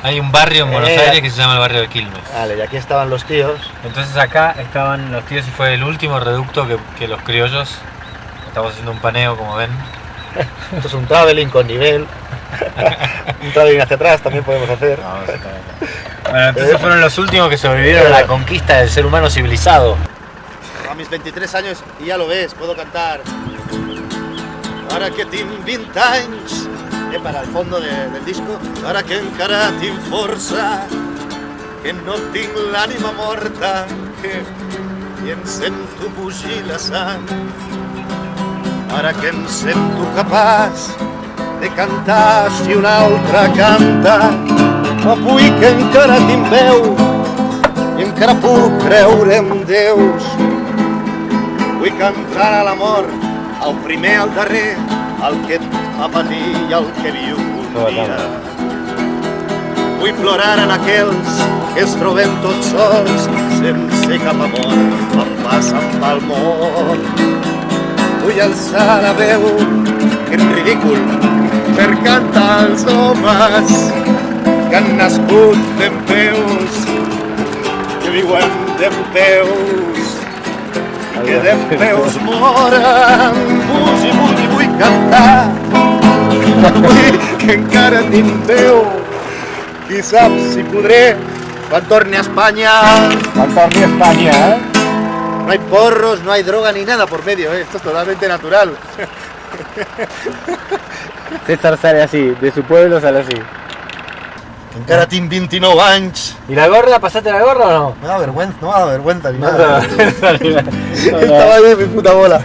Hay un barrio en Buenos Aires que se llama el barrio de Quilmes. Vale, y aquí estaban los tíos. Entonces acá estaban los tíos y fue el último reducto que los criollos. Estamos haciendo un paneo, como ven. Esto es un traveling con nivel. Un traveling hacia atrás también podemos hacer. Bueno, entonces fueron los últimos que sobrevivieron a la conquista del ser humano civilizado. A mis 23 años, y ya lo ves, puedo cantar. Ara que tinc 20 anys, para el fondo del disco. Ara que encara tinc força, que no tinc l'ànima morta, i em sento bugir la sang. Ara que em sento capaç de cantar si un altre canta, avui que encara tinc veu i encara puc creure en Déus. Vull cantar a l'amor, el primer, el darrer, el que et fa patir i el que viu un dia. Vull plorar en aquells que es troben tots sols, sense cap amor, quan passen pel món. Vull alçar la veu, que és ridícul, per cantar als homes que han nascut dempeus, que viuen dempeus, que dempeus moren. Vull cantar, vull que encara tinc veu. Qui sap si podré quan torni a España. Quan torni a España, ¿eh? No hay porros, no hay droga ni nada por medio, ¿eh? Esto es totalmente natural. César sale así, de su pueblo sale así. Encara tinc 29 anys. ¿Y la gorra? ¿Pasaste la gorra o no? No me da vergüenza ni No nada. te Estaba ahí en mi puta bola.